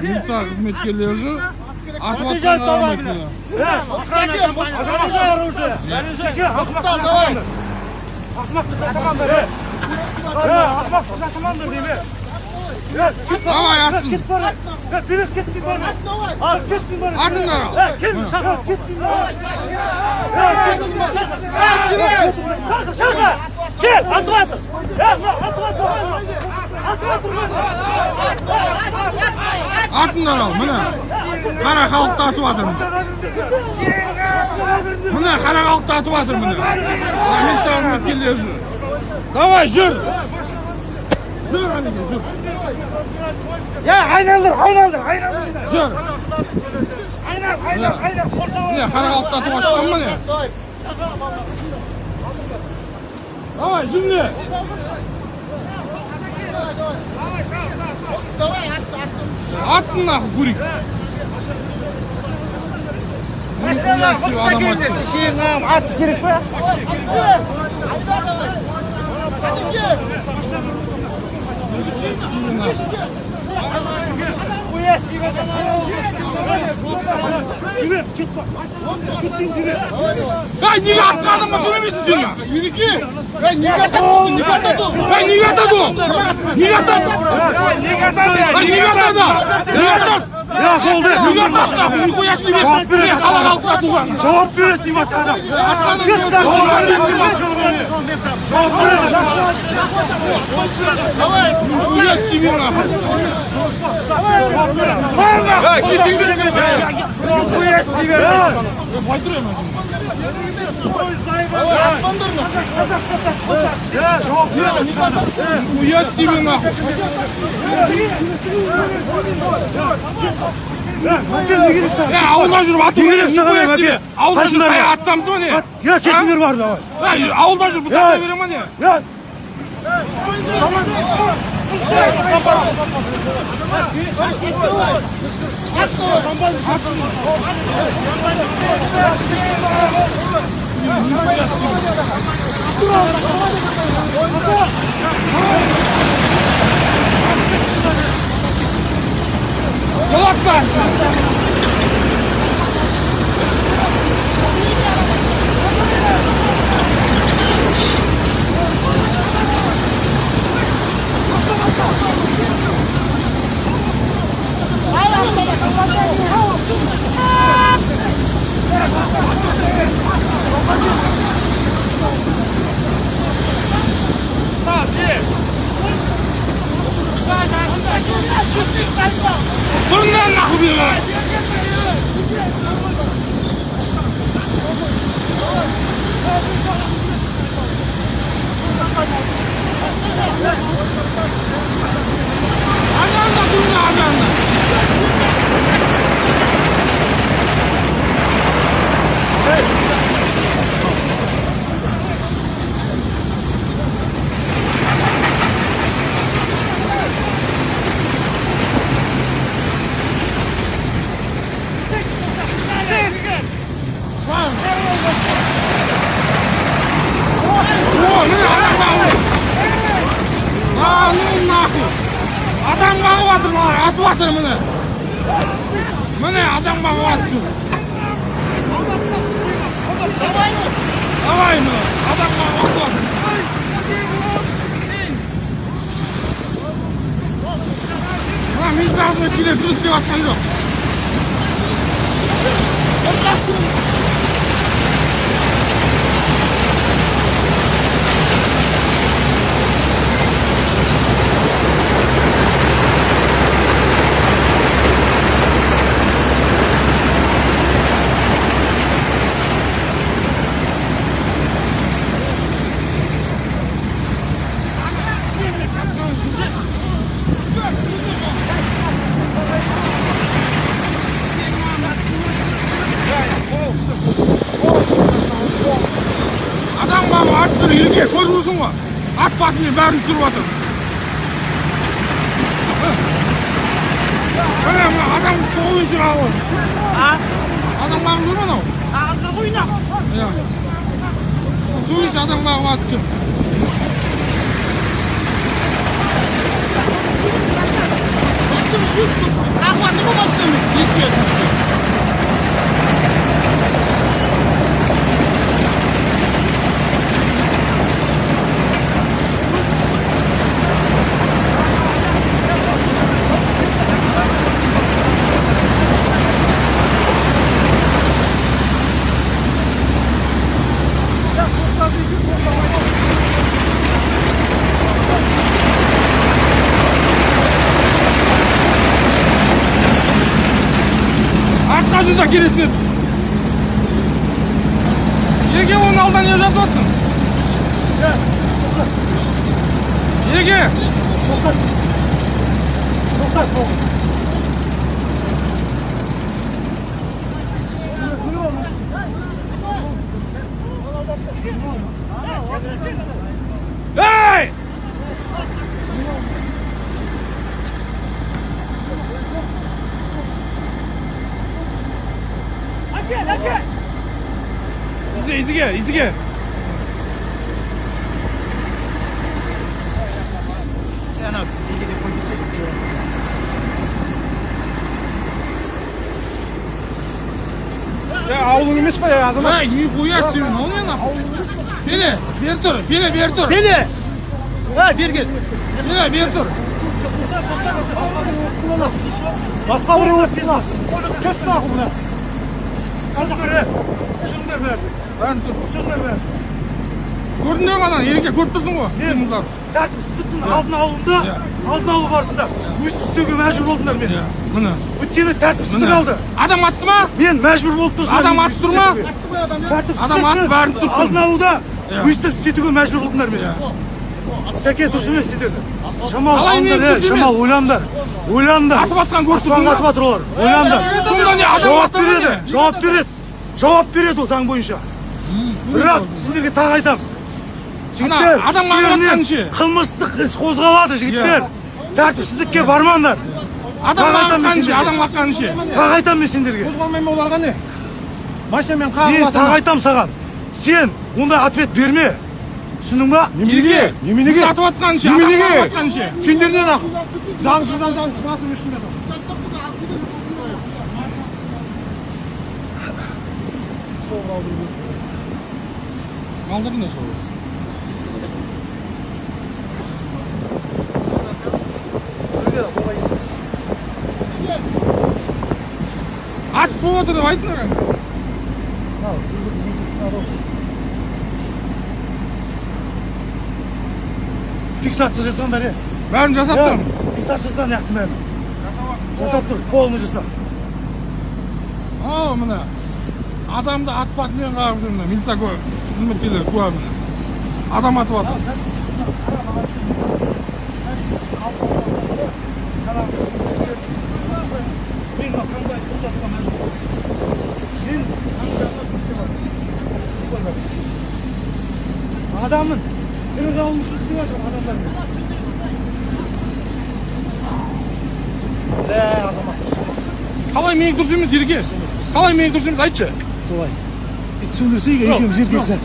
militsiya қызметкерлері жүр. Атып атқан адам етті. Давай атсын. Атыңдар ал. Кел, атып атыр. Атыңдар ал, міне. Қара халықты атып атыр. Міне қара халықты атып атыр, міне. Милиция қызметкерлері жүр. Давай, жүр. Жүр, әнеге, жүр. Айналdır. Жүр. Не, қара халықты атып ашқан міне. Давай, жүр. Атсын нахуй, Гурик. At gerek mi? Ай, неге атқанымды сөйлемейсің сен? Юрики! Неге атадың? Неге атадың? Ya болды. Неге аташын? Нихуя себе! Қалаға алып атуға! Жауап береді деймін атқанда. Нихуя себе нахуй! Нихуя себе нахуй! Ауылда жүріп ату керек нихуя себе! Ауылда жүріп атсамыз ба не? Ya ketіңдер бар давай. Ауылда жүріп бұсақтай бере ма не? Yolaklar! Bundan nahı bir lan! Adamda bunun adamda! Adam bağıb atır bana, atıb atır mene. Mene adam bağıb atır. Davay mı? Adam bağıb atır. Lan militsiya қызметкерлері дұрыс деп атқан жоқ. Adam bağıb atır, елге көріп ба? Ат батымен бәрін түсіріп атыр. Міне адам қолын жүр алып. Адам бағып жүр анау? Ağzına koyun. Su iç adam bağıb atır. Aku Özün de keresine düş. Ege onun aldan ne жатыватсың? Ege. Hey! İzige. Ya avlun емес pa ya adam? Ай, нихуя себе, ну не нахуй. Бери, бер тур. Beni. Ha bir gel. Бер тур. Başka bir olur biz. Kötü nakı buna. Sındır ver. Sındır ver. Бәрін тур. Sındır ver. Көрдің бе ғана, Ереке, көріп тұрсың ғой. Қимылдар. Тәртіпсіздіктің алдын алуында, Иә. алдын алу барысында өстіп істеуге мәжбүр болдыңдар мен. Міне. Өйткені тәртіпсіздік алды. Адам атты ма? Мен мәжбүр болып тұрсам. Адам атып тұр ма? Адам атып бәрін түсіріп Алдын алуда Иә. өстіп істетуге мәжбүр болдыңдар мен. Сәке дұрыс емес сендерді. Шамал Қалай мен алыңдар, дұрыс шамал ойландар. Ойландар. Атып атқан көріп Аспанға атып жатыр олар. Ойландар. Сонда не адам Жауап атты ма береді. не? Жауап береді. Жауап береді ол заң бойынша. Бірақ сендерге тағы айтамын. Жігіттер, адам үстерінен аңғартқанша. қылмыстық іс қозғалады, жігіттер. Тәртіпсіздікке бармаңдар. Адам Тағы айтамын лаққаншы, сендерге. адам лаққаншы. Тағы айтамын мен сендерге. Қозғалмаймын оларға не? Машинамен Мен қағып тағы айтамын саған. Сен ондай ответ берме. Түсіндің ба? Ереке, Неменеге? біз атып атқаншы, адам Неменеге? атып атқаншы. Сендерден ақ заңсыздан заңсыз басып жүрсіңдер. Қалдырдың да сол. Атыс болып отыр деп айтыңдар. Фиксация жасаңдар, е. Бәрін жасап тұрмын. Фиксация жаса, не яқтың бәрін. Жасап тұр, қолыны жаса. Ау, міне. Адамды атпақпен қағып жүрмін. Милиция қызметкерлері куә міне. Адам атып атыр. Адамның тірі қалмыш үстіне жатыр адамдармен. Азамат дұрыс емес. Қалай менің дұрыс емес, Ереке? Қалай менің дұрыс емес, айтшы. Солай. Ит сөйлесейік, екеуміз еркексен.